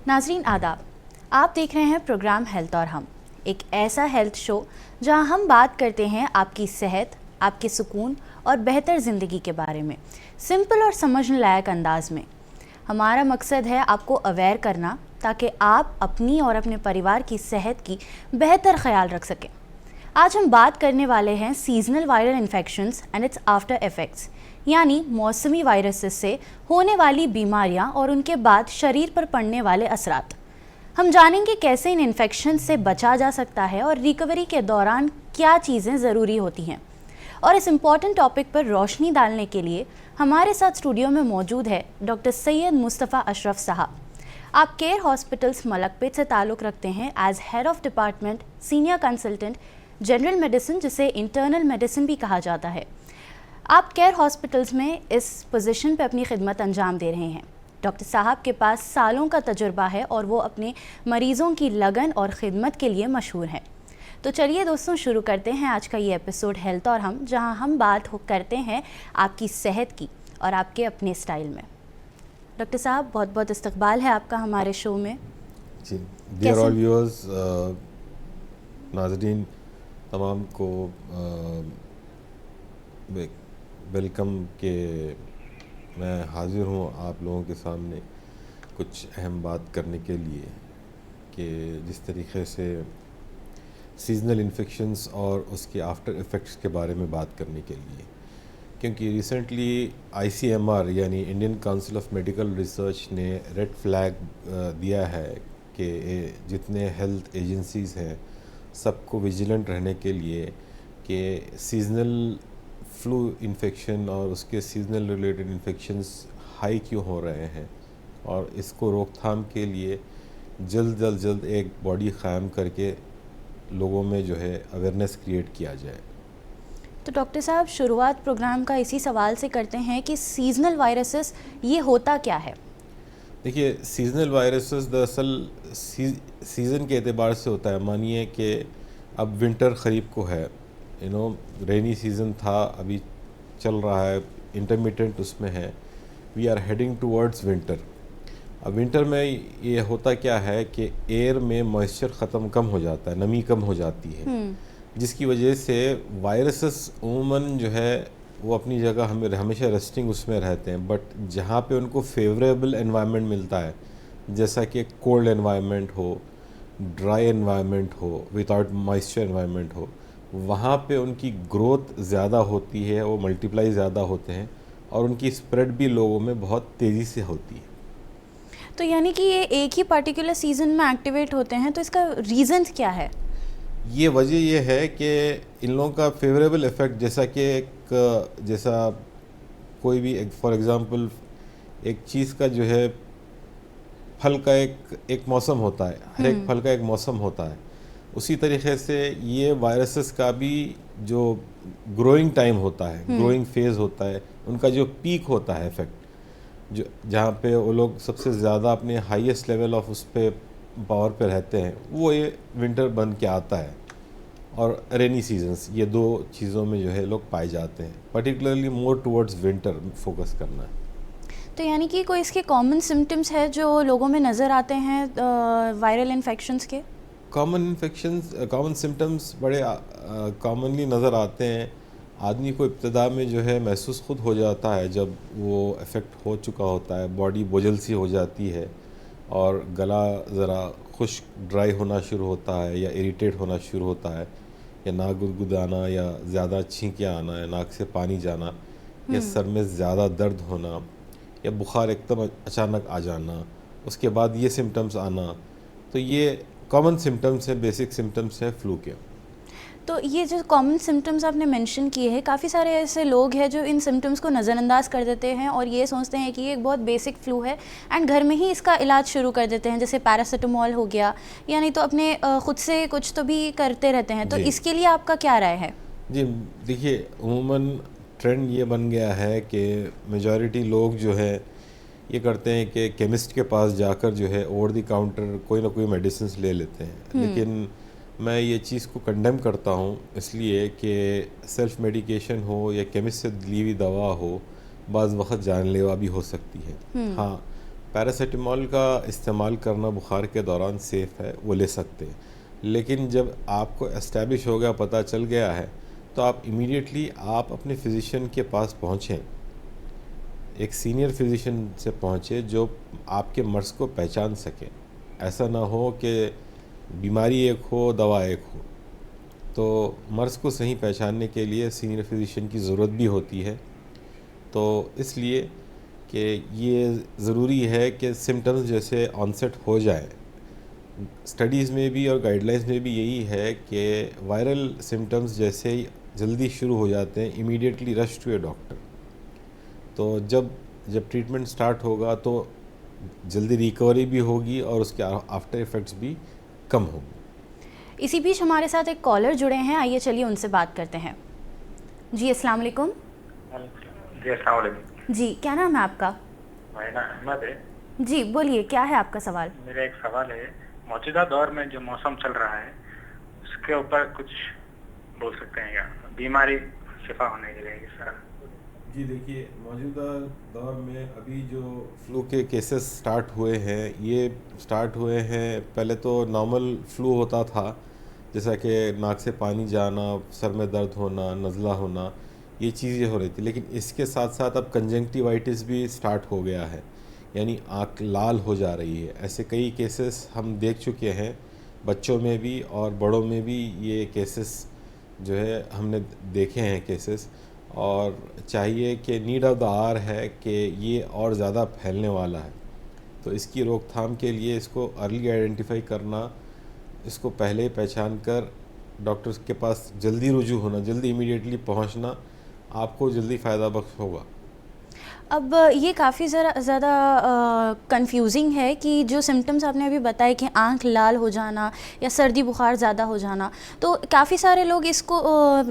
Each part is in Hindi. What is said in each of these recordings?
नाजरीन आदाब, आप देख रहे हैं प्रोग्राम हेल्थ और हम, एक ऐसा हेल्थ शो जहां हम बात करते हैं आपकी सेहत, आपके सुकून और बेहतर ज़िंदगी के बारे में, सिंपल और समझने लायक अंदाज में। हमारा मकसद है आपको अवेयर करना ताकि आप अपनी और अपने परिवार की सेहत की बेहतर ख्याल रख सकें। आज हम बात करने वाले हैं seasonal viral infections and it's after effects, यानी मौसमी वायरसेस से होने वाली बीमारियां और उनके बाद शरीर पर पड़ने वाले असरात। हम जानेंगे कैसे इन इन्फेक्शन से बचा जा सकता है और रिकवरी के दौरान क्या चीज़ें ज़रूरी होती हैं। और इस इम्पॉर्टेंट टॉपिक पर रोशनी डालने के लिए हमारे साथ स्टूडियो में मौजूद है डॉक्टर सैयद मुस्तफ़ा अशरफ साहब। आप केयर हॉस्पिटल्स मलकपेट से ताल्लुक़ रखते हैं as head of department, senior consultant general medicine, जिसे इंटरनल मेडिसिन भी कहा जाता है। आप केयर हॉस्पिटल्स में इस पोजीशन पे अपनी खिदमत अंजाम दे रहे हैं। डॉक्टर साहब के पास सालों का तजुर्बा है और वो अपने मरीज़ों की लगन और ख़िदमत के लिए मशहूर हैं। तो चलिए दोस्तों, शुरू करते हैं आज का ये एपिसोड हेल्थ और हम, जहां हम बात करते हैं आपकी सेहत की और आपके अपने स्टाइल में। डॉक्टर साहब, बहुत बहुत इस्तकबाल है आपका हमारे शो में। जी, डियर ऑल व्यूअर्स, नाज़रीन तमाम को वेलकम के मैं हाज़िर हूँ आप लोगों के सामने कुछ अहम बात करने के लिए कि जिस तरीक़े से सीजनल इन्फेक्शंस और उसके आफ्टर इफ़ेक्ट्स के बारे में बात करने के लिए, क्योंकि रिसेंटली ICMR यानी Indian council of medical research ने रेड फ्लैग दिया है कि जितने हेल्थ एजेंसीज़ हैं सबको विजिलेंट रहने के लिए कि सीजनल फ्लू इन्फेक्शन और उसके सीजनल रिलेटेड इन्फेक्शंस हाई क्यों हो रहे हैं और इसको रोकथाम के लिए जल्द एक बॉडी क़ायम करके लोगों में जो है अवेयरनेस क्रिएट किया जाए। तो डॉक्टर साहब, शुरुआत प्रोग्राम का इसी सवाल से करते हैं कि सीजनल वायरसेस ये होता क्या है? देखिए, सीजनल वायरसेस दरअसल सीज़न के एतबार से होता है। मानिए कि अब विंटर ख़रीफ को है, रेनी सीज़न था, अभी चल रहा है, इंटरमिटेंट उसमें है, we are heading towards winter. अब विंटर में ये होता क्या है कि एयर में मॉइस्चर कम हो जाता है, नमी कम हो जाती है, जिसकी वजह से वायरसेस उमूमन जो है वो अपनी जगह हमेशा रेस्टिंग उसमें रहते हैं। बट जहाँ पे उनको फेवरेबल एनवायरनमेंट मिलता है, जैसा कि कोल्ड एनवायरनमेंट हो, ड्राई एनवायरनमेंट हो, विदाउट मॉइस्चर एनवायरनमेंट हो, वहाँ पे उनकी ग्रोथ ज़्यादा होती है, वो मल्टीप्लाई ज़्यादा होते हैं और उनकी स्प्रेड भी लोगों में बहुत तेज़ी से होती है। तो यानी कि ये एक ही पर्टिकुलर सीज़न में एक्टिवेट होते हैं, तो इसका रीज़न क्या है? ये वजह ये है कि इन लोगों का फेवरेबल इफ़ेक्ट, जैसा कोई भी फॉर एग्ज़ाम्पल एक चीज़ का जो है फल का एक मौसम होता है, हर एक फल का एक मौसम होता है, उसी तरीक़े से ये वायरसेस का भी जो ग्रोइंग टाइम होता है, ग्रोइंग फेज़ होता है, उनका जो पीक होता है इफ़ेक्ट, जो जहाँ पे वो लोग सबसे ज़्यादा अपने हाईएस्ट लेवल ऑफ उस पे पावर पे रहते हैं, वो ये विंटर बन के आता है और रेनी सीजन्स, ये दो चीज़ों में जो है लोग पाए जाते हैं। Particularly more towards winter focus करना है। तो यानी कि कोई इसके कॉमन सिम्टम्स है जो लोगों में नज़र आते हैं वायरल इन्फेक्शंस के? कॉमन सिम्टम्स बड़े कॉमनली नज़र आते हैं। आदमी को इब्तिदा में जो है महसूस खुद हो जाता है जब वो इफ़ेक्ट हो चुका होता है, बॉडी बोझल सी हो जाती है और गला ज़रा खुश्क ड्राई होना शुरू होता है या इरिटेट होना शुरू होता है, या नाक गुदगुदाना या ज़्यादा छींकियाँ आना या नाक से पानी जाना, या सर में ज़्यादा दर्द होना या बुखार एकदम अचानक आ जाना, उसके बाद ये सिम्टम्स आना। तो ये कॉमन सिम्टम्स है, बेसिक सिम्टम्स है फ्लू के। तो ये जो कॉमन सिम्टम्स आपने मेंशन किए हैं, काफ़ी सारे ऐसे लोग हैं जो इन सिम्टम्स को नज़रअंदाज कर देते हैं और ये सोचते हैं कि ये एक बहुत बेसिक फ्लू है एंड घर में ही इसका इलाज शुरू कर देते हैं, जैसे पैरासीटामोल हो गया, या नहीं तो अपने ख़ुद से कुछ तो भी करते रहते हैं। तो इसके लिए आपका क्या राय है? जी देखिए, उमूमन ट्रेंड ये बन गया है कि मेजॉरिटी लोग जो है ये करते हैं कि केमिस्ट के पास जाकर जो है ओवर द काउंटर कोई ना कोई मेडिसिन ले लेते हैं। लेकिन मैं ये चीज़ को कंडेम करता हूँ, इसलिए कि सेल्फ मेडिकेशन हो या केमिस्ट से ली हुई दवा हो, बाज़ वक़्त जानलेवा भी हो सकती है। हाँ, पैरासीटामोल का इस्तेमाल करना बुखार के दौरान सेफ़ है, वो ले सकते हैं। लेकिन जब आपको एस्टैब्लिश हो गया, पता चल गया है, तो आप इमीडिएटली आप अपने फिजिशियन के पास पहुँचें, एक सीनियर फिजिशियन से पहुँचे जो आपके मर्ज़ को पहचान सके। ऐसा ना हो कि बीमारी एक हो, दवा एक हो। तो मर्ज़ को सही पहचानने के लिए सीनियर फिजिशियन की ज़रूरत भी होती है। तो इसलिए कि ये ज़रूरी है कि सिम्टम्स जैसे ऑनसेट हो जाए। स्टडीज़ में भी और गाइडलाइंस में भी यही है कि वायरल सिम्टम्स जैसे ही जल्दी शुरू हो जाते हैं, immediately rush to a doctor. तो जब ट्रीटमेंट स्टार्ट होगा तो जल्दी रिकवरी भी होगी और उसके आफ्टर इफ़ेक्ट्स भी कम होंगे। इसी बीच हमारे साथ एक कॉलर जुड़े हैं, आइए चलिए उनसे बात करते हैं। जी अस्सलाम वालेकुम। जी अस्सलाम वालेकुम। जी क्या नाम है आपका? मेरा नाम अहमद है। जी बोलिए, क्या है आपका सवाल? मेरा एक सवाल है, मौजूदा दौर में जो मौसम चल रहा है उसके ऊपर कुछ बोल सकते हैं क्या, बीमारी शिफा होने के लिए सर? जी देखिए, मौजूदा दौर में अभी जो फ्लू के केसेस स्टार्ट हुए हैं, ये स्टार्ट हुए हैं, पहले तो नॉर्मल फ्लू होता था, जैसा कि नाक से पानी जाना, सर में दर्द होना, नज़ला होना, ये चीज़ें हो रही थी। लेकिन इसके साथ साथ अब कंजंक्टिवाइटिस भी स्टार्ट हो गया है, यानी आँख लाल हो जा रही है। ऐसे कई केसेस हम देख चुके हैं, बच्चों में भी और बड़ों में भी ये केसेस जो है हमने देखे हैं केसेस। और चाहिए कि नीड ऑफ द आवर है कि ये और ज़्यादा फैलने वाला है। तो इसकी रोकथाम के लिए इसको अर्ली आइडेंटिफाई करना, इसको पहले पहचान कर डॉक्टर्स के पास जल्दी रुजू होना, जल्दी इमीडिएटली पहुंचना आपको जल्दी फ़ायदा बख्श होगा। अब ये काफ़ी ज़्यादा कंफ्यूजिंग है कि जो सिम्टम्स आपने अभी बताए कि आंख लाल हो जाना या सर्दी बुखार ज़्यादा हो जाना, तो काफ़ी सारे लोग इसको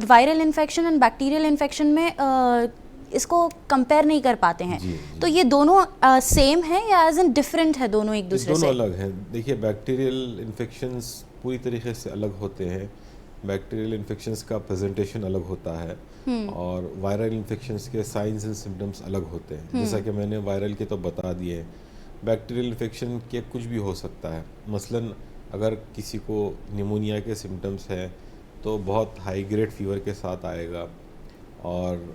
viral infection and bacterial infection में इसको कंपेयर नहीं कर पाते हैं। जी। तो ये दोनों सेम है या एज इन डिफरेंट है दोनों एक दूसरे दोनों से? अलग हैं। देखिए, बैक्टीरियल इन्फेक्शंस पूरी तरीके से अलग होते हैं। बैक्टीरियल इन्फेक्शंस का प्रेजेंटेशन अलग होता है और वायरल इन्फेक्शंस के साइंस एंड सिम्टम्स अलग होते हैं। जैसा कि मैंने वायरल के तो बता दिए, बैक्टीरियल इन्फेक्शन के कुछ भी हो सकता है। मसलन अगर किसी को निमोनिया के सिम्टम्स हैं तो बहुत हाई ग्रेड फीवर के साथ आएगा और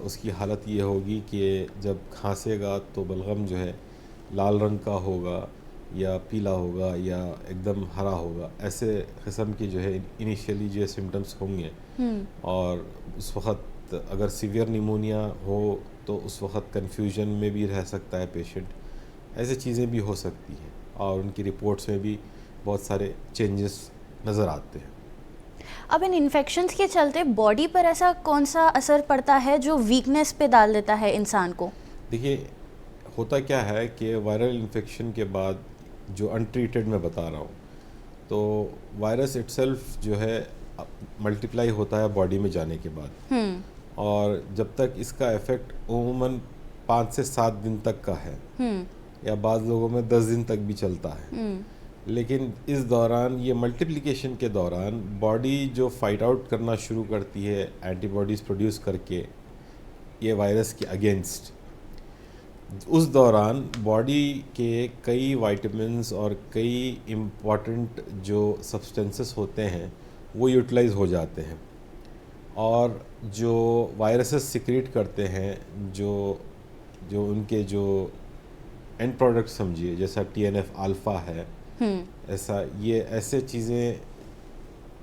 उसकी हालत ये होगी कि जब खांसेगा तो बलगम जो है लाल रंग का होगा या पीला होगा या एकदम हरा होगा। ऐसे किस्म की जो है इनिशियली जो सिम्टम्स होंगे। और उस वक्त अगर सीवियर निमोनिया हो तो उस वक्त कन्फ्यूजन में भी रह सकता है पेशेंट। ऐसे चीज़ें भी हो सकती हैं और उनकी रिपोर्ट्स में भी बहुत सारे चेंजेस नज़र आते हैं। अब इन इन्फेक्शंस के चलते बॉडी पर ऐसा कौन सा असर पड़ता है जो वीकनेस पे डाल देता है इंसान को? देखिए, होता क्या है कि वायरल इन्फेक्शन के बाद जो अनट्रीटेड मैं बता रहा हूँ, तो वायरस इटसेल्फ जो है मल्टीप्लाई होता है बॉडी में जाने के बाद, और जब तक इसका इफ़ेक्ट उमूमन 5 से 7 दिन तक का है या बाद लोगों में 10 दिन तक भी चलता है। लेकिन इस दौरान ये मल्टीप्लिकेशन के दौरान बॉडी जो फाइट आउट करना शुरू करती है एंटीबॉडीज़ प्रोड्यूस करके ये वायरस के अगेंस्ट, उस दौरान बॉडी के कई विटामिन्स और कई इम्पॉर्टेंट जो सब्सटेंसेस होते हैं वो यूटिलाइज हो जाते हैं और जो वायरसेस सिक्रीट करते हैं, जो उनके जो एंड प्रोडक्ट समझिए, जैसा TNF अल्फ़ा है, ऐसे चीज़ें,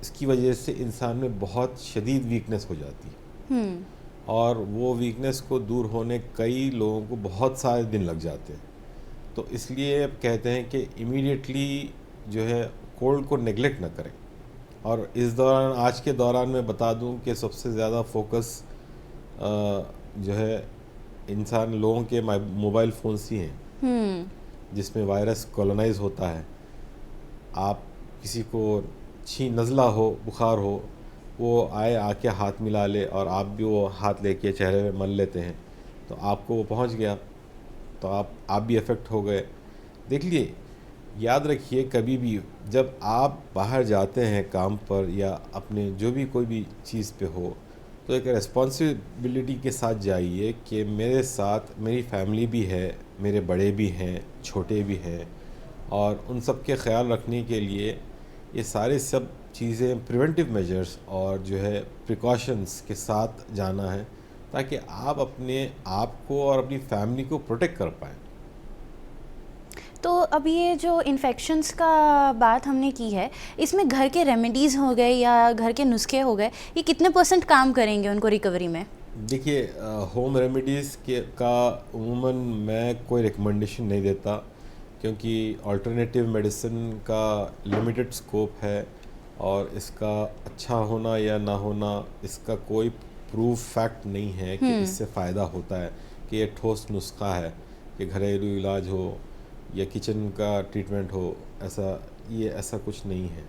इसकी वजह से इंसान में बहुत शदीद वीकनेस हो जाती है और वो वीकनेस को दूर होने कई लोगों को बहुत सारे दिन लग जाते हैं। तो इसलिए अब कहते हैं कि इमीडिएटली जो है कोल्ड को नेगलेक्ट ना करें। और इस दौरान, आज के दौरान मैं बता दूं कि सबसे ज़्यादा फोकस जो है इंसान लोगों के मोबाइल फ़ोन्स ही हैं जिसमें वायरस कॉलोनाइज होता है। आप किसी को नज़ला हो, बुखार हो, वो आके हाथ मिला ले और आप भी वो हाथ लेके चेहरे में मल लेते हैं तो आपको वो पहुंच गया, तो आप भी अफेक्ट हो गए। देख लिए, याद रखिए, कभी भी जब आप बाहर जाते हैं काम पर या अपने जो भी कोई भी चीज़ पे हो, तो एक रिस्पॉन्सिबिलिटी के साथ जाइए कि मेरे साथ मेरी फैमिली भी है, मेरे बड़े भी हैं, छोटे भी हैं, और उन सब के ख्याल रखने के लिए ये सारे सब चीज़ें प्रिवेंटिव मेजर्स और जो है प्रिकॉशंस के साथ जाना है, ताकि आप अपने आप को और अपनी फैमिली को प्रोटेक्ट कर पाएँ। तो अब ये जो इन्फेक्शंस का बात हमने की है, इसमें घर के रेमेडीज़ हो गए या घर के नुस्खे हो गए, ये कितने % काम करेंगे उनको रिकवरी में? देखिए, होम रेमेडीज़ के का उमूमन मैं कोई रिकमेंडेशन नहीं देता, क्योंकि अल्टरनेटिव मेडिसिन का लिमिटेड स्कोप है और इसका अच्छा होना या ना होना, इसका कोई प्रूफ फैक्ट नहीं है कि इससे फ़ायदा होता है, कि ये ठोस नुस्खा है कि घरेलू इलाज हो या किचन का ट्रीटमेंट हो, ऐसा कुछ नहीं है।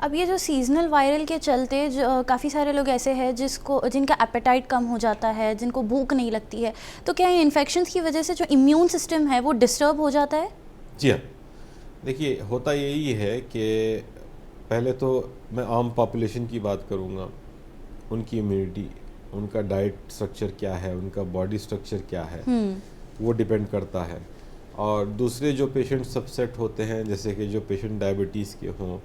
अब ये जो सीजनल वायरल के चलते काफ़ी सारे लोग ऐसे हैं जिनका एपेटाइट कम हो जाता है, जिनको भूख नहीं लगती है, तो क्या ये इन्फेक्शंस की वजह से जो इम्यून सिस्टम है वो डिस्टर्ब हो जाता है? जी हाँ, देखिए, होता यही है कि पहले तो मैं आम पॉपुलेशन की बात करूँगा, उनकी इम्यूनिटी, उनका डाइट स्ट्रक्चर क्या है, उनका बॉडी स्ट्रक्चर क्या है, वो डिपेंड करता है। और दूसरे जो पेशेंट सबसेट होते हैं, जैसे कि जो पेशेंट डायबिटीज़ के हों,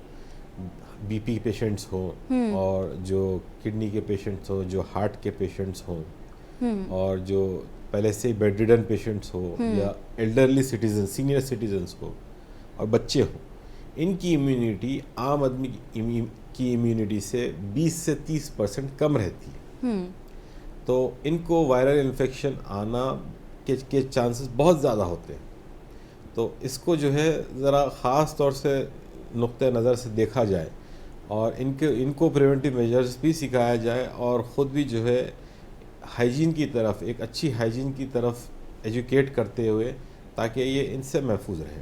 बीपी पेशेंट्स हों, और जो किडनी के पेशेंट्स हों, जो हार्ट के पेशेंट्स हों, और जो पहले से ही बेड रिडन पेशेंट्स हो, या एल्डरली सिटीजन, सीनियर सिटीजन्स हो, और बच्चे हों, इनकी इम्यूनिटी आम आदमी की इम्यूनिटी से 20 से 30% कम रहती है। तो इनको वायरल इन्फेक्शन आना के चांसेस बहुत ज़्यादा होते हैं। तो इसको जो है ज़रा ख़ास तौर से नुक्ते नज़र से देखा जाए, और इनको प्रिवेंटिव मेजर्स भी सिखाया जाए, और ख़ुद भी जो है हाइजीन की तरफ, एक अच्छी हाइजीन की तरफ एजुकेट करते हुए, ताकि ये इनसे महफूज रहे।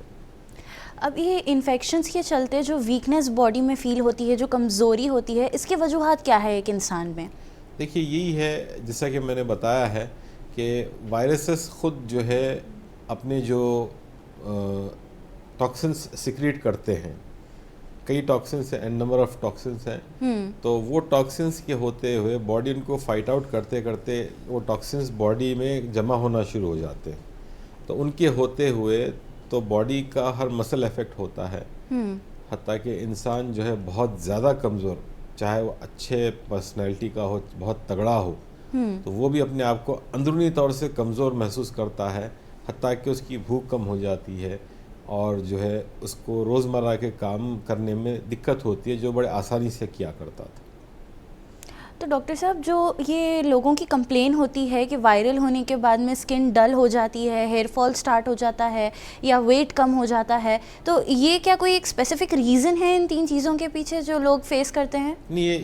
अब ये इन्फेक्शंस के चलते जो वीकनेस बॉडी में फ़ील होती है, जो कमज़ोरी होती है, इसके वजूहात क्या है एक इंसान में? देखिए, यही है, जैसा कि मैंने बताया है, कि वायरसेस ख़ुद जो है अपने जो टॉक्सिन्स सिक्रीट करते हैं, कई टॉक्सिन्स हैं, नंबर ऑफ टॉक्सिन्स हैं, तो वो टॉक्सिन्स के होते हुए बॉडी उनको फाइट आउट करते करते वो टॉक्सिन्स बॉडी में जमा होना शुरू हो जाते हैं। तो उनके होते हुए तो बॉडी का हर मसल इफेक्ट होता है, हत्ता कि इंसान जो है बहुत ज़्यादा कमज़ोर, चाहे वो अच्छे पर्सनैलिटी का हो, बहुत तगड़ा हो, तो वो भी अपने आप को अंदरूनी तौर से कमज़ोर महसूस करता है, हत्ता कि उसकी भूख कम हो जाती है, और जो है उसको रोज़मर्रा के काम करने में दिक्कत होती है, जो बड़े आसानी से किया करता था। तो डॉक्टर साहब, जो ये लोगों की कंप्लेन होती है कि वायरल होने के बाद में स्किन डल हो जाती है, हेयर फॉल स्टार्ट हो जाता है, या वेट कम हो जाता है, तो ये क्या कोई एक स्पेसिफिक रीज़न है इन 3 चीज़ों के पीछे जो लोग फेस करते हैं? नहीं, ये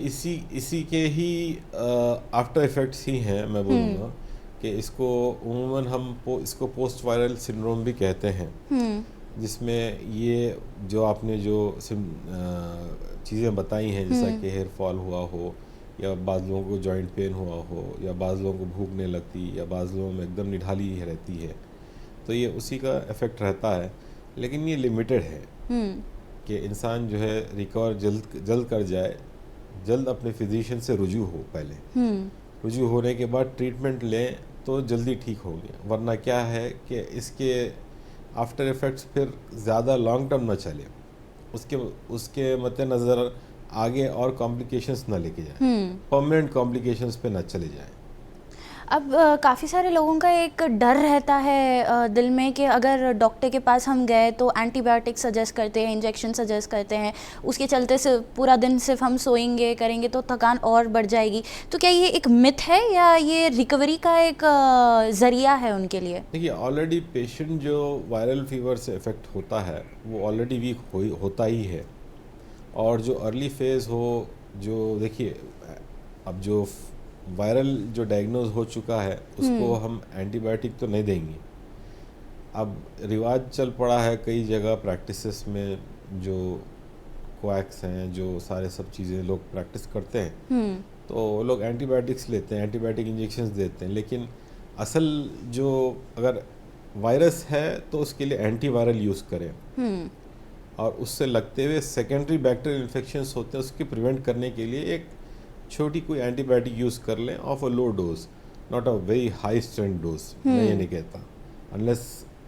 इसी के ही आफ्टर इफ़ेक्ट्स ही हैं, मैं बोलूँगा कि इसको उमूमन हम इसको पोस्ट वायरल सिंड्रोम भी कहते हैं, जिसमें ये जो आपने जो चीज़ें बताई हैं, जैसा कि हेयर फॉल हुआ हो, या बाज़ लोगों को जॉइंट पेन हुआ हो, या बाज़ लोगों को भूख नहीं लगती, या बाज़ लोगों में एकदम निढाली रहती है, तो ये उसी का इफ़ेक्ट रहता है। लेकिन ये लिमिटेड है कि इंसान जो है रिकवर जल्द कर जाए, जल्द अपने फिजिशियन से रुजू हो, पहले रुजू होने के बाद ट्रीटमेंट लें तो जल्दी ठीक होंगे, वरना क्या है कि इसके आफ्टर इफ़ेक्ट्स फिर ज़्यादा लॉन्ग टर्म ना चले, उसके मद्देनज़र आगे और कॉम्प्लिकेशंस ना लेके जाए, परमानेंट कॉम्प्लिकेशंस पे ना चले जाए। अब काफ़ी सारे लोगों का एक डर रहता है दिल में कि अगर डॉक्टर के पास हम गए तो एंटीबायोटिक सजेस्ट करते हैं, इंजेक्शन सजेस्ट करते हैं, उसके चलते से पूरा दिन सिर्फ हम सोएंगे करेंगे तो थकान और बढ़ जाएगी। तो क्या ये एक मिथ है या ये रिकवरी का एक ज़रिया है उनके लिए? देखिए, ऑलरेडी पेशेंट जो वायरल फीवर से इफ़ेक्ट होता है वो ऑलरेडी वीक होता ही है, और जो अर्ली फेज़ हो, जो देखिए अब जो वायरल जो डायग्नोज हो चुका है उसको हम एंटीबायोटिक तो नहीं देंगे। अब रिवाज चल पड़ा है कई जगह प्रैक्टिसेस में, जो कोएक्स हैं, जो सारे सब चीज़ें लोग प्रैक्टिस करते हैं, तो वो लोग एंटीबायोटिक्स लेते हैं, एंटीबायोटिक इंजेक्शंस देते हैं, लेकिन असल जो अगर वायरस है तो उसके लिए एंटीवायरल यूज़ करें, और उससे लगते हुए सेकेंडरी बैक्टीरियल इन्फेक्शंस होते हैं, उसके प्रिवेंट करने के लिए एक छोटी कोई एंटीबायोटिक यूज़ कर लें of a low dose, not a very high strength dose. मैं ये नहीं कहता, अनलेस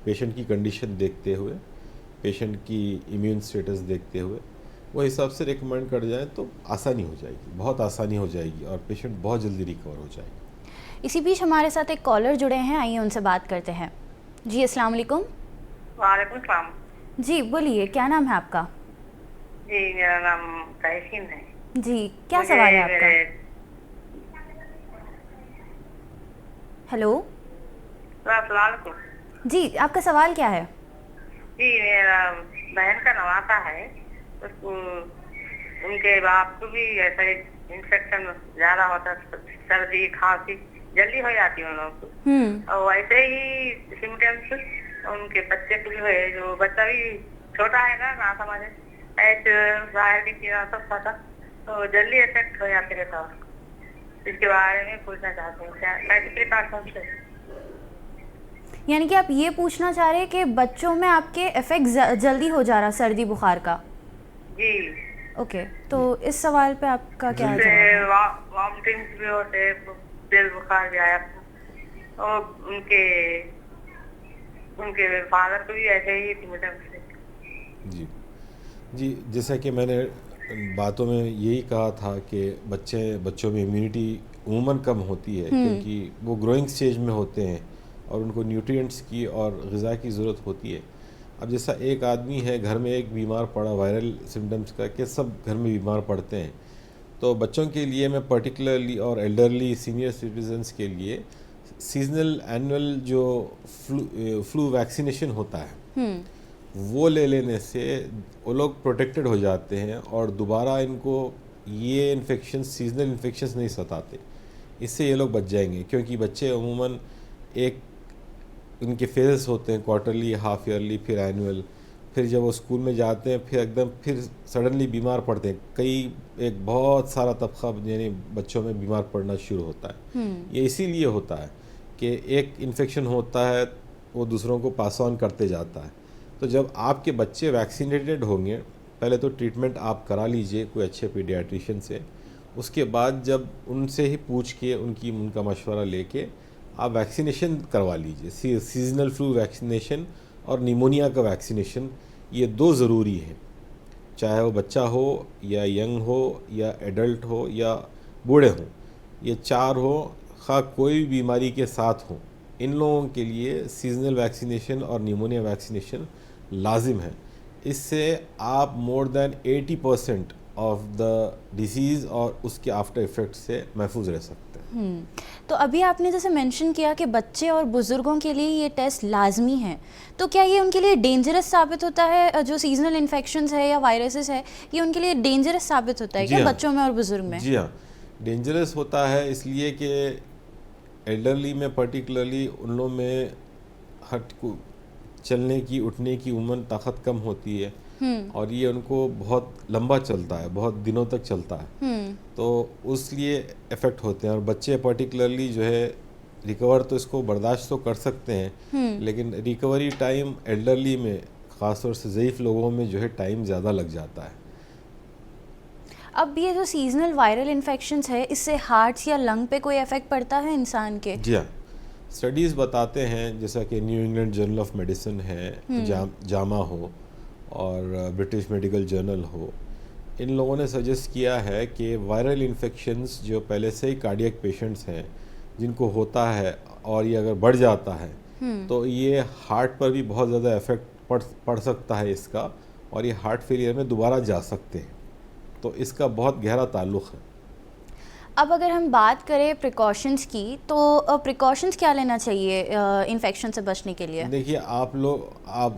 पेशेंट की कंडीशन देखते हुए, पेशेंट की इम्यून स्टेटस देखते हुए वो हिसाब से रिकमेंड कर जाए तो आसानी हो जाएगी, बहुत आसानी हो जाएगी और पेशेंट बहुत जल्दी रिकवर हो जाएगी। इसी बीच हमारे साथ एक कॉलर जुड़े हैं, आइए उनसे बात करते हैं। जी अस्सलाम वालेकुम। वालेकुम सलाम। जी बोलिए, क्या नाम है आपका? जी मेरा नाम तहसीन है। जी क्या मुझे सवाल है आपका? मेरे- हेलो अस्सलाम वालेकुम। जी, आपका सवाल क्या है? जी मेरा बहन का नवासा है, उसको उनके बाप को भी ऐसा इन्फेक्शन ज्यादा होता है, सर्दी खांसी जल्दी हो जाती है उन लोगों को, और वैसे ही सिम्टम्स उनके बच्चे को भी है, जो बच्चा भी छोटा है ना समझे ऐसे बाहर की चीज़ सब खाता तो जल्दी इफेक्ट हो जाते रहता है उसको। इसके बारे में पूछना चाहते हैं क्या कैसे प्रिकॉशन से। यानी कि आप ये पूछना चाह रहे हैं कि बच्चों में आपके इफेक्ट जल्दी हो जा रहा सर्दी बुखार का? जी ओके, तो इस सवाल पे आपका क्या उससे जवाब है? वॉमिटिंग्स भी होते, दिल बुखार भी आया था, और उनके फादर को भी ऐसे ही सिम्टम्स थे। जी जी, जैसा कि मैंने बातों में यही कहा था कि बच्चों में इम्यूनिटी उमूमन कम होती है क्योंकि वो ग्रोइंग स्टेज में होते हैं और उनको न्यूट्रिएंट्स की और ग़िज़ा की ज़रूरत होती है। अब जैसा एक आदमी है घर में, एक बीमार पड़ा वायरल सिम्टम्स का, कि सब घर में बीमार पड़ते हैं, तो बच्चों के लिए मैं पर्टिकुलरली और एल्डरली सीनियर सिटीजन्स के लिए सीजनल एनुअल जो फ्लू वैक्सीनेशन होता है वो ले लेने से वो लोग प्रोटेक्टेड हो जाते हैं और दोबारा इनको ये इन्फेक्शन, सीजनल इन्फेक्शंस नहीं सताते। इससे ये लोग बच जाएंगे क्योंकि बच्चे अमूमन एक उनके फेजेस होते हैं, क्वार्टरली, हाफ ईयरली, फिर एनुअल, फिर जब वो स्कूल में जाते हैं फिर एकदम फिर सडनली बीमार पड़ते हैं। एक बहुत सारा तबका यानी बच्चों में बीमार पड़ना शुरू होता है। ये इसीलिए होता है कि एक इन्फेक्शन होता है वो दूसरों को पास ऑन करते जाता है। तो जब आपके बच्चे वैक्सीनेटेड होंगे, पहले तो ट्रीटमेंट आप करा लीजिए कोई अच्छे पीडियाट्रिशियन से, उसके बाद जब उनसे ही पूछ के उनका मशवरा लेके आप वैक्सीनेशन करवा लीजिए। सीजनल फ्लू वैक्सीनेशन और निमोनिया का वैक्सीनेशन, ये दो ज़रूरी हैं, चाहे वो बच्चा हो या यंग हो या एडल्ट हो या बूढ़े हों, ये चार हो, खा कोई भी बीमारी के साथ हो, इन लोगों के लिए सीजनल वैक्सीनेशन और निमोनिया वैक्सीनेशन लाजिम है। इससे आप more than 80% of the disease और उसके आफ्टर इफ़ेक्ट से महफूज रह सकते हैं। तो अभी आपने जैसे मेंशन किया कि बच्चे और बुज़ुर्गों के लिए ये टेस्ट लाजमी है, तो क्या ये उनके लिए डेंजरस साबित होता है? जो सीजनल इन्फेक्शंस है या वायरसेस है, ये उनके लिए डेंजरस साबित होता है क्या बच्चों में और बुज़ुर्ग में? जी हाँ, डेंजरस होता है इसलिए कि एल्डरली में पर्टिकुलरली उन लोगों में चलने की, उठने की उम्र ताकत कम होती है और ये उनको बहुत लंबा चलता है, बहुत दिनों तक चलता है, तो उस लिए इफ़ेक्ट होते हैं। और बच्चे पर्टिकुलरली जो है रिकवर तो इसको बर्दाश्त तो कर सकते हैं, लेकिन रिकवरी टाइम एल्डरली में, ख़ासतौर से ज़ईफ़ लोगों में जो है टाइम ज़्यादा लग जाता है। अब ये जो सीजनल वायरल इन्फेक्शंस है, इससे हार्ट या लंग पे कोई इफेक्ट पड़ता है इंसान के? जी हाँ, स्टडीज़ बताते हैं, जैसा कि new England journal of medicine है, जामा हो और ब्रिटिश मेडिकल जर्नल हो, इन लोगों ने सजेस्ट किया है कि वायरल इन्फेक्शंस जो पहले से ही कार्डियक पेशेंट्स हैं जिनको होता है और ये अगर बढ़ जाता है तो ये हार्ट पर भी बहुत ज़्यादा इफ़ेक्ट पड़ सकता है इसका, और ये हार्ट फेलियर में दोबारा जा सकते हैं, तो इसका बहुत गहरा ताल्लुक़ है। अब अगर हम बात करें प्रिकॉशंस की, तो प्रिकॉशंस क्या लेना चाहिए इन्फेक्शन से बचने के लिए? देखिए,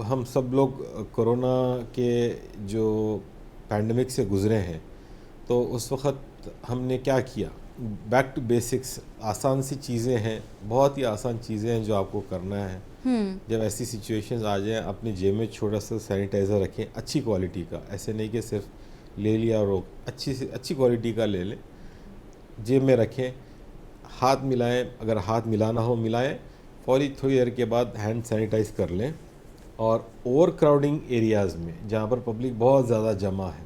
हम सब लोग कोरोना के जो पैंडमिक से गुज़रे हैं, तो उस वक़्त हमने क्या किया, बैक टू बेसिक्स, आसान सी चीज़ें हैं, बहुत ही आसान चीज़ें हैं जो आपको करना है। जब ऐसी सिचुएशंस आ जाएं, अपने जेब में छोटा सा सैनिटाइज़र रखें, अच्छी क्वालिटी का, ऐसे नहीं कि सिर्फ ले लिया और अच्छी से अच्छी क्वालिटी का ले लें, जेब में रखें, हाथ मिलाएं, अगर हाथ मिलाना हो मिलाएं, फौरी थोड़ी देर के बाद हैंड सैनिटाइज़ कर लें। और ओवर क्राउडिंग एरियाज़ में जहाँ पर पब्लिक बहुत ज़्यादा जमा है,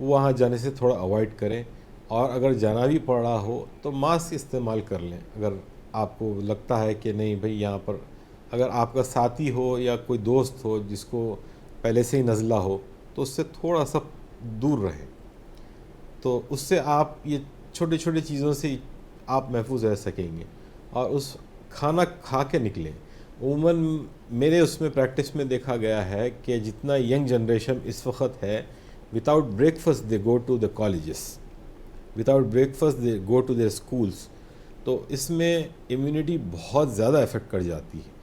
वहाँ जाने से थोड़ा अवॉइड करें, और अगर जाना भी पड़ रहा हो तो मास्क इस्तेमाल कर लें। अगर आपको लगता है कि नहीं भाई यहाँ पर अगर आपका साथी हो या कोई दोस्त हो जिसको पहले से ही नज़ला हो तो उससे थोड़ा सा दूर रहें, तो उससे आप ये छोटे छोटे चीज़ों से आप महफूज रह सकेंगे और उस खाना खा के निकलें। उमूमन मेरे उसमें प्रैक्टिस में देखा गया है कि जितना यंग जनरेशन इस वक्त है, without breakfast they go to the colleges, without breakfast they go to their schools, तो इसमें इम्यूनिटी बहुत ज़्यादा इफ़ेक्ट कर जाती है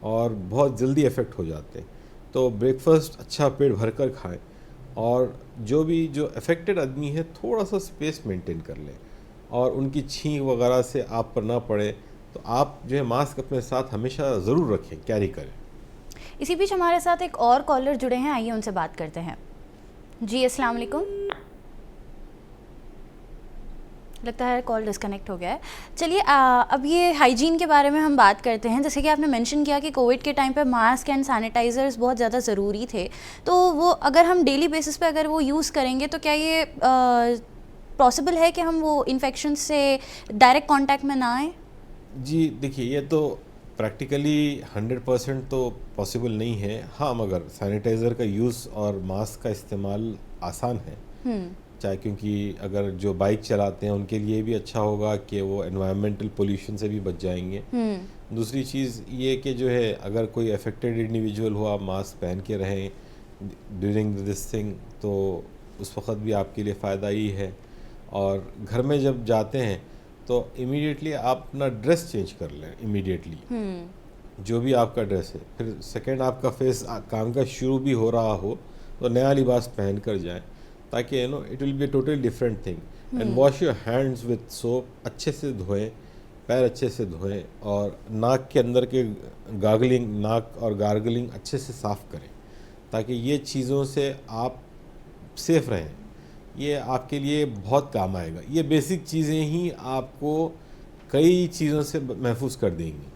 और बहुत जल्दी इफ़ेक्ट हो जाते हैं। तो ब्रेकफास्ट अच्छा पेट भर कर खाएँ और जो अफेक्टेड आदमी है थोड़ा सा स्पेस मेंटेन कर लें और उनकी छींक वगैरह से आप पर ना पड़े, तो आप जो है मास्क अपने साथ हमेशा ज़रूर रखें, कैरी करें। इसी बीच हमारे साथ एक और कॉलर जुड़े हैं, आइए उनसे बात करते हैं। जी अस्सलाम वालेकुम। लगता है कॉल डिस्कनेक्ट हो गया है। चलिए अब ये हाइजीन के बारे में हम बात करते हैं। जैसे कि आपने मेंशन किया कि कोविड के टाइम पे मास्क एंड सैनिटाइज़र्स बहुत ज़्यादा ज़रूरी थे, तो वो अगर हम डेली बेसिस पे अगर वो यूज़ करेंगे तो क्या ये पॉसिबल है कि हम वो इन्फेक्शन से डायरेक्ट कांटेक्ट में ना आए? जी देखिए, ये तो प्रैक्टिकली 100% तो पॉसिबल नहीं है। हाँ, मगर सैनिटाइज़र का यूज़ और मास्क का इस्तेमाल आसान है, चाहे क्योंकि अगर जो बाइक चलाते हैं उनके लिए भी अच्छा होगा कि वो एनवायरमेंटल पोल्यूशन से भी बच जाएंगे। दूसरी चीज़ ये कि जो है अगर कोई अफेक्टेड इंडिविजुअल हो, आप मास्क पहन के रहें ड्यूरिंग दिस थिंग, तो उस वक्त भी आपके लिए फ़ायदा ही है। और घर में जब जाते हैं तो इमीडिएटली आप अपना ड्रेस चेंज कर लें इमीडिएटली, जो भी आपका ड्रेस है। फिर सेकंड आपका फेस काम का शुरू भी हो रहा हो तो नया लिबास पहन कर जाएं, ताकि it will be totally different thing. And wash your hands with soap, अच्छे से धोएं, पैर अच्छे से धोएं और नाक के अंदर के नाक और गार्गलिंग अच्छे से साफ़ करें, ताकि ये चीज़ों से आप सेफ रहें। ये आपके लिए बहुत काम आएगा। ये बेसिक चीज़ें ही आपको कई चीज़ों से महफूज कर देंगी।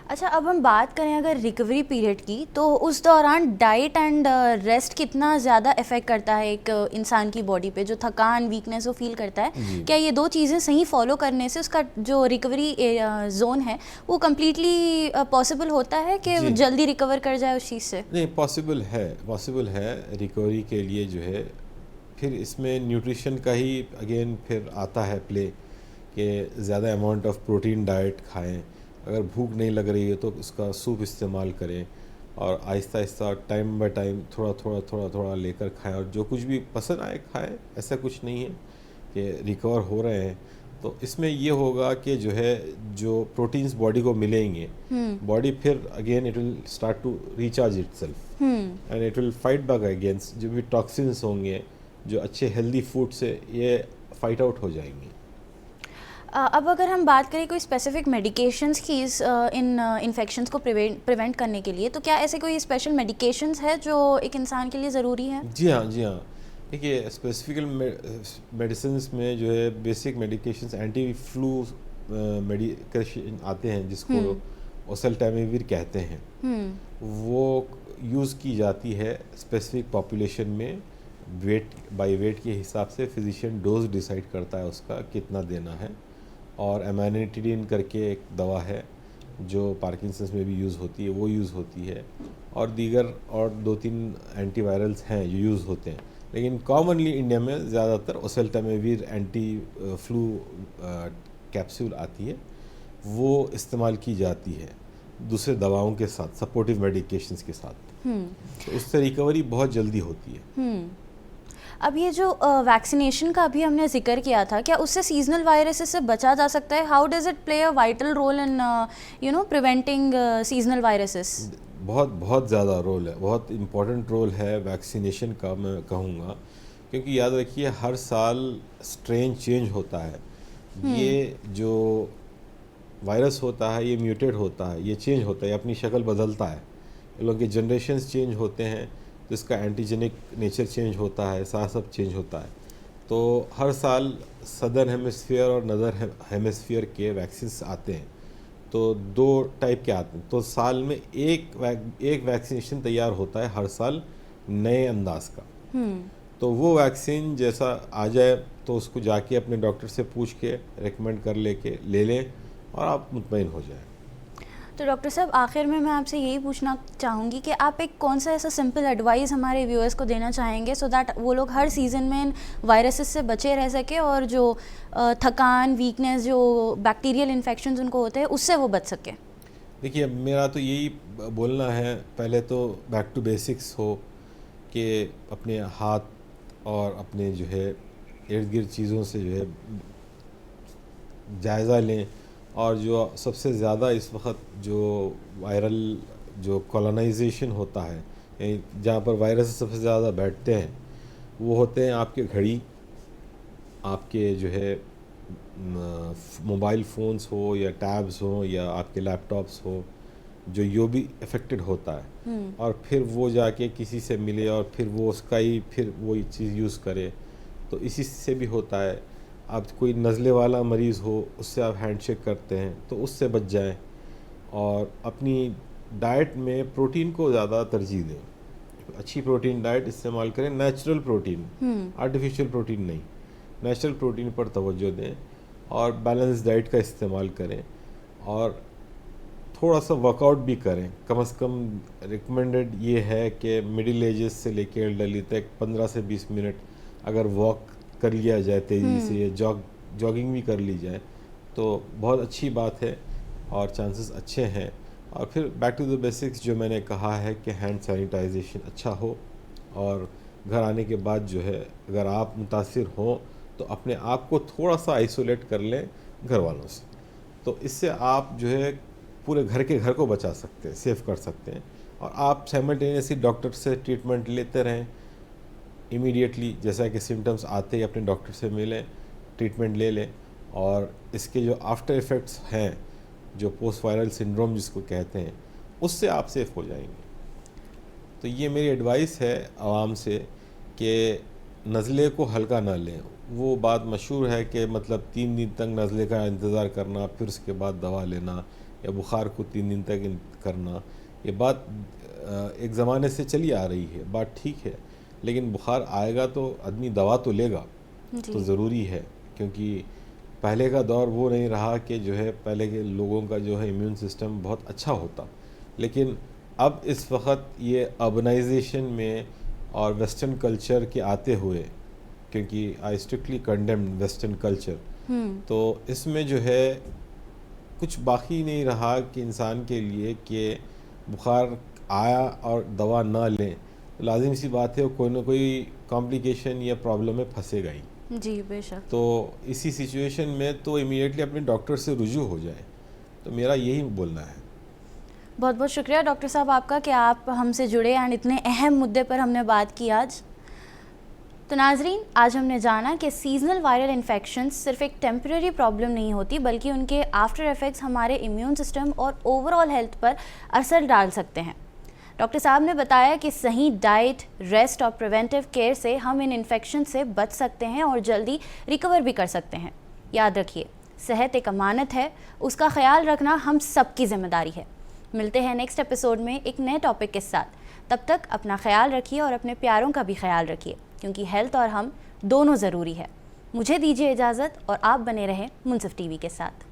अच्छा, अब हम बात करें अगर रिकवरी पीरियड की, तो उस दौरान डाइट एंड रेस्ट कितना ज़्यादा इफ़ेक्ट करता है एक इंसान की बॉडी पे, जो थकान वीकनेस वो फील करता है? क्या ये दो चीज़ें सही फॉलो करने से उसका जो रिकवरी जोन है वो कम्प्लीटली पॉसिबल होता है कि जल्दी रिकवर कर जाए उस चीज़ से? नहीं, पॉसिबल है रिकवरी के लिए जो है। फिर इसमें न्यूट्रिशन का ही अगेन फिर आता है प्ले, कि ज़्यादा अमाउंट ऑफ प्रोटीन डाइट खाएं। अगर भूख नहीं लग रही है तो उसका सूप इस्तेमाल करें और Aahista Aahista time by time थोड़ा लेकर खाएं और जो कुछ भी पसंद आए खाएं। ऐसा कुछ नहीं है कि रिकवर हो रहे हैं तो इसमें ये होगा कि जो है जो प्रोटीन्स बॉडी को मिलेंगे, बॉडी फिर again it will start to recharge itself and it will fight back against जो भी टॉक्सिन्स होंगे, जो अच्छे हेल्दी फूड से ये फाइट आउट हो जाएंगे। अब अगर हम बात करें कोई स्पेसिफिक मेडिकेशंस की इन इन्फेक्शंस को प्रिवेंट करने के लिए, तो क्या ऐसे कोई स्पेशल मेडिकेशंस है जो एक इंसान के लिए ज़रूरी है? जी हाँ। देखिए, स्पेसिफिकल मेडिसिन्स में जो है basic medications anti flu medication आते हैं जिसको ओसेल्टामिविर कहते हैं। वो यूज़ की जाती है स्पेसिफिक पॉपुलेशन में। बाई वेट के हिसाब से फिजिशियन डोज डिसाइड करता है उसका कितना देना है। और एमानिटिडिन करके एक दवा है जो पार्किंसंस में भी यूज़ होती है, वो यूज़ होती है। और दीगर और 2-3 एंटीवायरल्स हैं जो यूज़ होते हैं, लेकिन कॉमनली इंडिया में ज़्यादातर ओसेल्टामिविर एंटी फ्लू कैप्सूल आती है, वो इस्तेमाल की जाती है दूसरे दवाओं के साथ, सपोर्टिव मेडिकेशंस के साथ। तो उससे रिकवरी बहुत जल्दी होती है। अब ये जो वैक्सीनेशन का अभी हमने जिक्र किया था, क्या उससे सीजनल वायरसेस से बचा जा सकता है? How does it play a vital role in preventing seasonal viruses? बहुत ज़्यादा रोल है, बहुत इम्पोर्टेंट रोल है वैक्सीनेशन का, मैं कहूँगा। क्योंकि याद रखिए हर साल स्ट्रेन चेंज होता है। ये जो वायरस होता है ये म्यूटेट होता है, ये चेंज होता है, अपनी शक्ल बदलता है। इन लोगों के जनरेशन्स चेंज होते हैं तो इसका एंटीजेनिक नेचर चेंज होता है, साथ सब चेंज होता है। तो हर साल सदर्न हेमिस्फीयर और नदर हेमिस्फीयर के वैक्सीन्स आते हैं। तो 2 टाइप के आते हैं। तो साल में एक वैक्सीनेशन तैयार होता है हर साल नए अंदाज का। तो वो वैक्सीन जैसा आ जाए तो उसको जाके अपने डॉक्टर से पूछ के रेकमेंड कर ले लें और आप मुतमईन हो जाएं। तो डॉक्टर साहब आखिर में मैं आपसे यही पूछना चाहूँगी कि आप एक कौन सा ऐसा सिंपल एडवाइस हमारे व्यूअर्स को देना चाहेंगे सो दैट वो लोग हर सीज़न में इन वायरसेस से बचे रह सके और जो थकान, वीकनेस, जो बैक्टीरियल इन्फेक्शंस उनको होते हैं उससे वो बच सके। देखिए, मेरा तो यही बोलना है, पहले तो बैक टू बेसिक्स हो कि अपने हाथ और अपने जो है इर्द गिर्द चीज़ों से जो है जायज़ा लें। और जो सबसे ज़्यादा इस वक्त जो वायरल जो कॉलोनाइजेशन होता है, जहाँ पर वायरस सबसे ज़्यादा बैठते हैं, वो होते हैं आपके घड़ी, आपके जो है मोबाइल फ़ोन्स हो या टैब्स हो या आपके लैपटॉप्स हो, जो यो भी अफेक्टेड होता है। और फिर वो जाके किसी से मिले और फिर वो उसका ही फिर वो चीज़ यूज़ करे, तो इसी से भी होता है। आप कोई नज़ले वाला मरीज़ हो, उससे आप हैंडशेक करते हैं तो उससे बच जाएं। और अपनी डाइट में प्रोटीन को ज़्यादा तरजीह दें, अच्छी प्रोटीन डाइट इस्तेमाल करें, नेचुरल प्रोटीन, आर्टिफिशियल प्रोटीन नहीं, नेचुरल प्रोटीन पर तवज्जो दें और बैलेंस डाइट का इस्तेमाल करें। और थोड़ा सा वर्कआउट भी करें, कम से कम रिकमेंडेड ये है कि मिडिल एजेस से लेकर एल्डरली तक 15 से 20 मिनट अगर वॉक कर लिया जाए तेज़ी से, या जॉगिंग भी कर ली जाए तो बहुत अच्छी बात है और चांसेस अच्छे हैं। और फिर बैक टू द बेसिक्स जो मैंने कहा है कि हैंड सैनिटाइजेशन अच्छा हो, और घर आने के बाद जो है अगर आप मुतासिर हों तो अपने आप को थोड़ा सा आइसोलेट कर लें घर वालों से, तो इससे आप जो है पूरे घर को बचा सकते हैं, सेव कर सकते हैं। और आप साइमल्टेनियसली डॉक्टर से ट्रीटमेंट लेते रहें इमीडिएटली, जैसा कि सिम्टम्स आते ही अपने डॉक्टर से मिलें, ट्रीटमेंट ले लें। और इसके जो आफ्टर इफ़ेक्ट्स हैं, जो पोस्ट वायरल सिंड्रोम जिसको कहते हैं, उससे आप सेफ हो जाएंगे। तो ये मेरी एडवाइस है आवाम से कि नज़ले को हल्का ना लें। वो बात मशहूर है कि मतलब 3 दिन तक नज़ले का इंतज़ार करना, फिर उसके बाद दवा लेना, या बुखार को 3 दिन तक करना, ये बात एक ज़माने से चली आ रही है, बात ठीक है। लेकिन बुखार आएगा तो आदमी दवा तो लेगा, तो ज़रूरी है, क्योंकि पहले का दौर वो नहीं रहा कि जो है पहले के लोगों का जो है इम्यून सिस्टम बहुत अच्छा होता। लेकिन अब इस वक्त ये अर्बनाइजेशन में और वेस्टर्न कल्चर के आते हुए, क्योंकि आई स्ट्रिक्टली कंडेम वेस्टर्न कल्चर, तो इसमें जो है कुछ बाकी नहीं रहा कि इंसान के लिए कि बुखार आया और दवा ना लें, लाजिम सी बात है कोई ना कोई कॉम्प्लिकेशन या प्रॉब्लम में फंसेगा ही। जी बेशक। तो इसी सिचुएशन में तो इमीडिएटली अपने डॉक्टर से रुजू हो जाए, तो मेरा यही बोलना है। बहुत बहुत शुक्रिया डॉक्टर साहब आपका कि आप हमसे जुड़े एंड इतने अहम मुद्दे पर हमने बात की आज। तो नाजरीन, आज हमने जाना कि सीजनल वायरल इन्फेक्शंस सिर्फ एक टेम्परेरी प्रॉब्लम नहीं होती, बल्कि उनके आफ्टर इफ़ेक्ट्स हमारे इम्यून सिस्टम और ओवरऑल हेल्थ पर असर डाल सकते हैं। डॉक्टर साहब ने बताया कि सही डाइट, रेस्ट और प्रिवेंटिव केयर से हम इन इन्फेक्शन से बच सकते हैं और जल्दी रिकवर भी कर सकते हैं। याद रखिए, सेहत एक अमानत है, उसका ख्याल रखना हम सबकी जिम्मेदारी है। मिलते हैं नेक्स्ट एपिसोड में एक नए टॉपिक के साथ। तब तक अपना ख्याल रखिए और अपने प्यारों का भी ख्याल रखिए, क्योंकि हेल्थ और हम दोनों ज़रूरी है। मुझे दीजिए इजाज़त और आप बने रहें मुनसिफ टीवी के साथ।